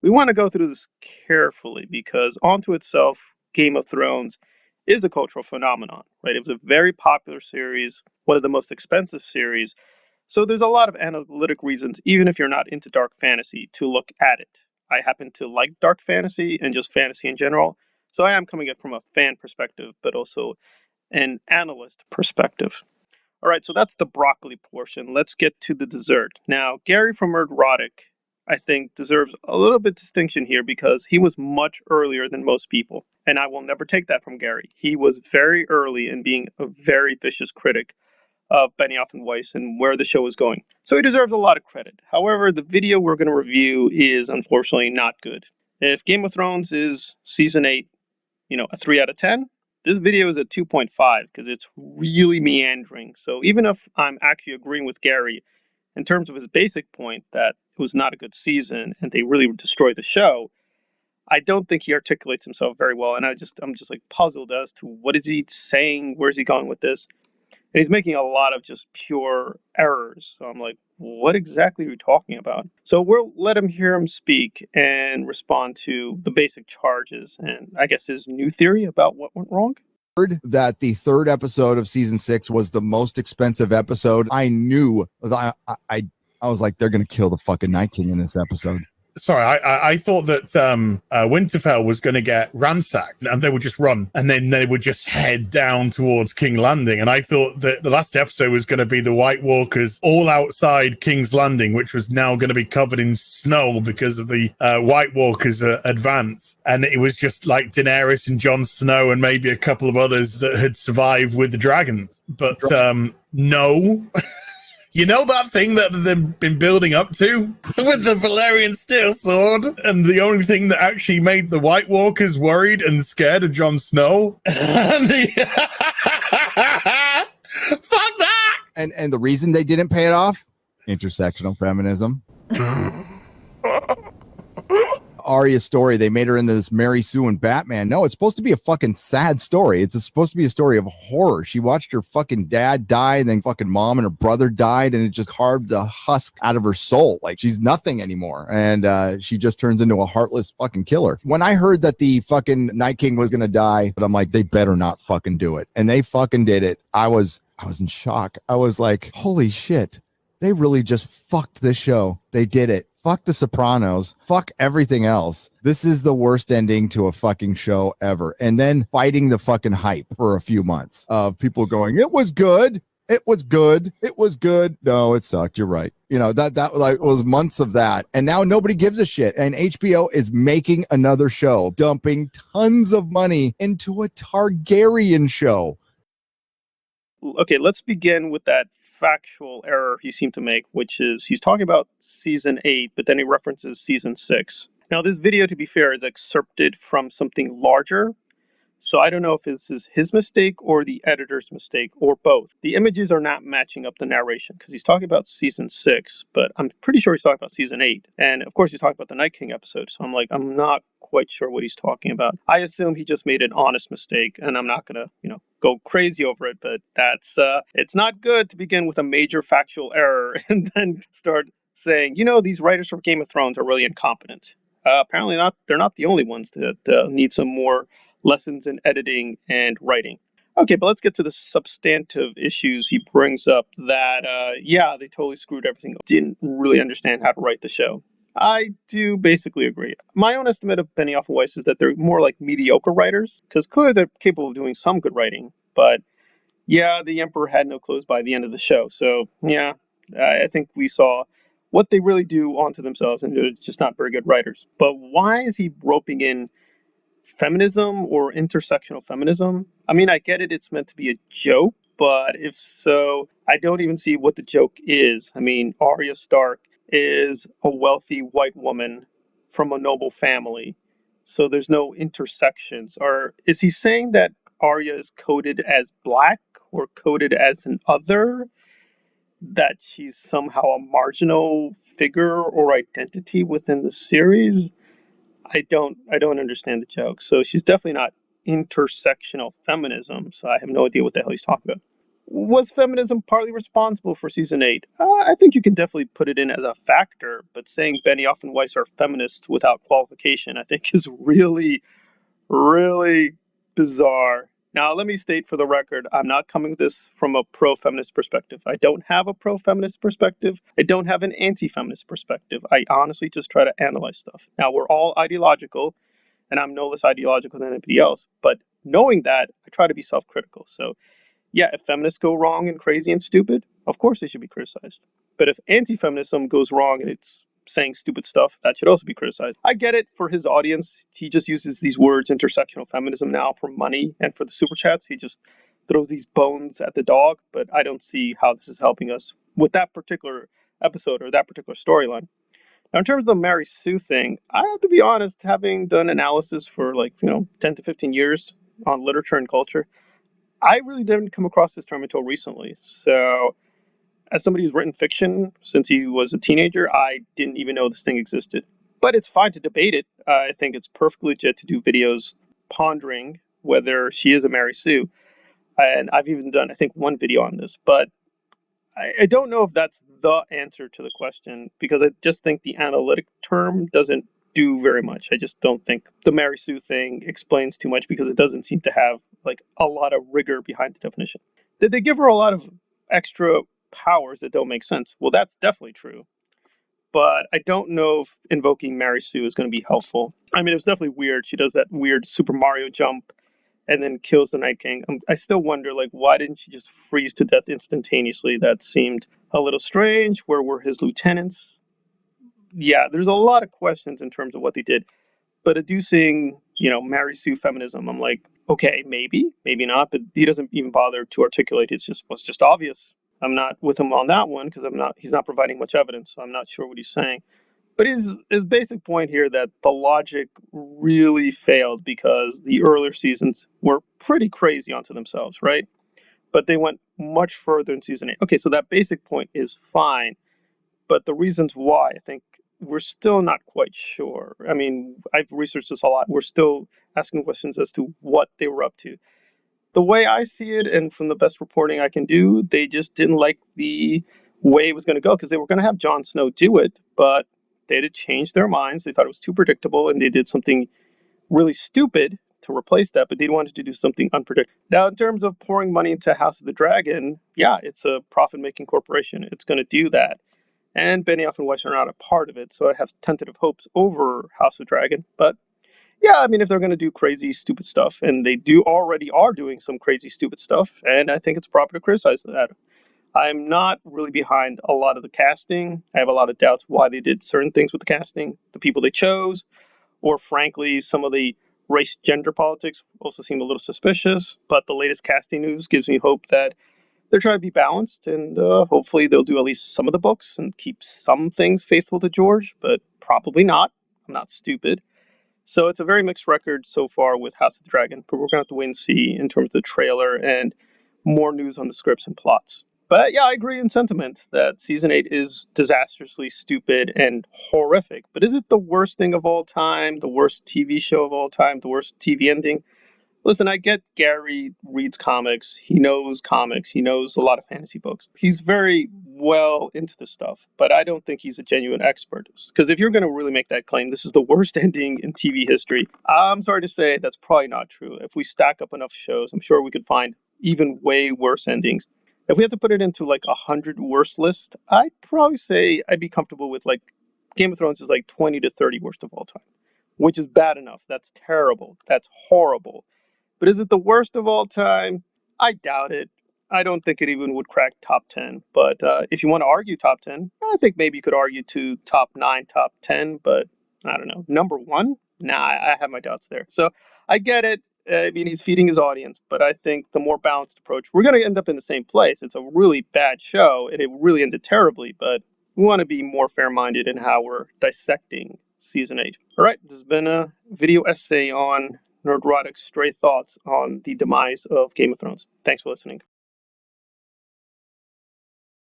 We want to go through this carefully because, onto itself, Game of Thrones is a cultural phenomenon, right? It was a very popular series, one of the most expensive series. So there's a lot of analytic reasons, even if you're not into dark fantasy, to look at it. I happen to like dark fantasy and just fantasy in general. So I am coming at it from a fan perspective, but also an analyst perspective. All right, so that's the broccoli portion. Let's get to the dessert. Now, Gary from Nerdrotic, I think, deserves a little bit distinction here because he was much earlier than most people. And I will never take that from Gary. He was very early in being a very vicious critic of Benioff and Weiss and where the show is going. So he deserves a lot of credit. However, the video we're going to review is unfortunately not good. If Game of Thrones is season 8, a 3 out of 10, this video is a 2.5 because it's really meandering. So even if I'm actually agreeing with Gary in terms of his basic point that it was not a good season and they really destroyed the show, I don't think he articulates himself very well. And I'm just like puzzled as to what is he saying? Where's he going with this? And he's making a lot of just pure errors. So I'm like, what exactly are you talking about? So we'll let him hear him speak and respond to the basic charges and I guess his new theory about what went wrong. That the third episode of season 6 was the most expensive episode. I knew that I was like, they're gonna kill the fucking Night King in this episode. Sorry, I thought that Winterfell was going to get ransacked and they would just run and then they would just head down towards King's Landing. And I thought that the last episode was going to be the White Walkers all outside King's Landing, which was now going to be covered in snow because of the White Walkers' advance. And it was just like Daenerys and Jon Snow and maybe a couple of others that had survived with the dragons. But no. You know that thing that they've been building up to with the Valyrian steel sword? And the only thing that actually made the White Walkers worried and scared of Jon Snow? Fuck that! And the reason they didn't pay it off? Intersectional feminism. Arya's story, they made her into this Mary Sue and Batman. No, it's supposed to be a fucking sad story. It's supposed to be a story of horror. She watched her fucking dad die, and then fucking mom and her brother died, and it just carved a husk out of her soul. Like, she's nothing anymore. And she just turns into a heartless fucking killer. When I heard that the fucking Night King was gonna die, but I'm like, they better not fucking do it. And they fucking did it. I was in shock. I was like, holy shit. They really just fucked this show. They did it. Fuck The Sopranos. Fuck everything else. This is the worst ending to a fucking show ever. And then fighting the fucking hype for a few months of people going, it was good. It was good. It was good. No, it sucked. You're right. That like was months of that. And now nobody gives a shit. And HBO is making another show, dumping tons of money into a Targaryen show. Okay, let's begin with that factual error he seemed to make, which is he's talking about season 8, but then he references season 6. Now, this video, to be fair, is excerpted from something larger. So I don't know if this is his mistake or the editor's mistake or both. The images are not matching up the narration because he's talking about season 6, but I'm pretty sure he's talking about season 8. And of course, he's talking about the Night King episode. So I'm not quite sure what he's talking about. I assume he just made an honest mistake, and I'm not going to, go crazy over it. But it's not good to begin with a major factual error and then start saying, these writers for Game of Thrones are really incompetent. Apparently not. They're not the only ones that need some more lessons in editing and writing. Okay, but let's get to the substantive issues he brings up that, they totally screwed everything up. Didn't really understand how to write the show. I do basically agree. My own estimate of Benioff and Weiss is that they're more like mediocre writers, because clearly they're capable of doing some good writing, but the Emperor had no clothes by the end of the show. So, I think we saw what they really do onto themselves, and they're just not very good writers. But why is he roping in feminism or intersectional feminism? I mean, I get it, it's meant to be a joke, but if so, I don't even see what the joke is. I mean, Arya Stark is a wealthy white woman from a noble family, so there's no intersections. Or is he saying that Arya is coded as black or coded as an other, that she's somehow a marginal figure or identity within the series? I don't understand the joke. So she's definitely not intersectional feminism. So I have no idea what the hell he's talking about. Was feminism partly responsible for season 8? I think you can definitely put it in as a factor, but saying Benioff and Weiss are feminists without qualification, I think, is really, really bizarre. Now, let me state for the record, I'm not coming at this from a pro-feminist perspective. I don't have a pro-feminist perspective. I don't have an anti-feminist perspective. I honestly just try to analyze stuff. Now, we're all ideological, and I'm no less ideological than anybody else, but knowing that, I try to be self-critical. So yeah, if feminists go wrong and crazy and stupid, of course they should be criticized. But if anti-feminism goes wrong and it's saying stupid stuff, that should also be criticized. I get it for his audience. He just uses these words, intersectional feminism, now for money and for the super chats. He just throws these bones at the dog, but I don't see how this is helping us with that particular episode or that particular storyline. Now, in terms of the Mary Sue thing, I have to be honest, having done analysis for 10 to 15 years on literature and culture, I really didn't come across this term until recently. So, as somebody who's written fiction since he was a teenager, I didn't even know this thing existed. But it's fine to debate it. I think it's perfectly legit to do videos pondering whether she is a Mary Sue. And I've even done, I think, one video on this. But I don't know if that's the answer to the question, because I just think the analytic term doesn't do very much. I just don't think the Mary Sue thing explains too much, because it doesn't seem to have a lot of rigor behind the definition. Did they give her a lot of extra powers that don't make sense? Well, that's definitely true. But I don't know if invoking Mary Sue is going to be helpful. I mean, it was definitely weird. She does that weird Super Mario jump and then kills the Night King. I still wonder, why didn't she just freeze to death instantaneously? That seemed a little strange. Where were his lieutenants? Yeah, there's a lot of questions in terms of what they did. But adducing, Mary Sue feminism, I'm like, okay, maybe not. But he doesn't even bother to articulate. It's just obvious. I'm not with him on that one because he's not providing much evidence. So I'm not sure what he's saying. But his basic point here that the logic really failed because the earlier seasons were pretty crazy onto themselves, right? But they went much further in season 8. Okay, so that basic point is fine, but the reasons why, I think we're still not quite sure. I mean, I've researched this a lot. We're still asking questions as to what they were up to. The way I see it, and from the best reporting I can do, they just didn't like the way it was going to go, because they were going to have Jon Snow do it, but they had changed their minds. They thought it was too predictable, and they did something really stupid to replace that, but they wanted to do something unpredictable. Now, in terms of pouring money into House of the Dragon, yeah, it's a profit-making corporation. It's going to do that. And Benioff and Weiss are not a part of it, so I have tentative hopes over House of Dragon. But yeah, I mean, if they're going to do crazy, stupid stuff, and they already are doing some crazy, stupid stuff, and I think it's proper to criticize that. I'm not really behind a lot of the casting. I have a lot of doubts why they did certain things with the casting, the people they chose, or frankly, some of the race gender politics also seem a little suspicious. But the latest casting news gives me hope that they're trying to be balanced, and hopefully they'll do at least some of the books and keep some things faithful to George, but probably not. I'm not stupid. So it's a very mixed record so far with House of the Dragon, but we're going to have to wait and see in terms of the trailer and more news on the scripts and plots. But yeah, I agree in sentiment that season 8 is disastrously stupid and horrific. But is it the worst thing of all time, the worst TV show of all time, the worst TV ending? Listen, I get Gary reads comics. He knows comics. He knows a lot of fantasy books. He's very well into this stuff, but I don't think he's a genuine expert. Because if you're going to really make that claim, this is the worst ending in TV history, I'm sorry to say that's probably not true. If we stack up enough shows, I'm sure we could find even way worse endings. If we had to put it into 100 worst list, I'd probably say I'd be comfortable with Game of Thrones is 20 to 30 worst of all time, which is bad enough. That's terrible. That's horrible. But is it the worst of all time? I doubt it. I don't think it even would crack top 10. But if you want to argue top 10, I think maybe you could argue to top 9, top 10. But I don't know. Number 1? Nah, I have my doubts there. So I get it. I mean, he's feeding his audience. But I think the more balanced approach, we're going to end up in the same place. It's a really bad show, and it really ended terribly. But we want to be more fair-minded in how we're dissecting season 8. All right, this has been a video essay on Nerdrotic's stray thoughts on the demise of Game of Thrones. Thanks for listening.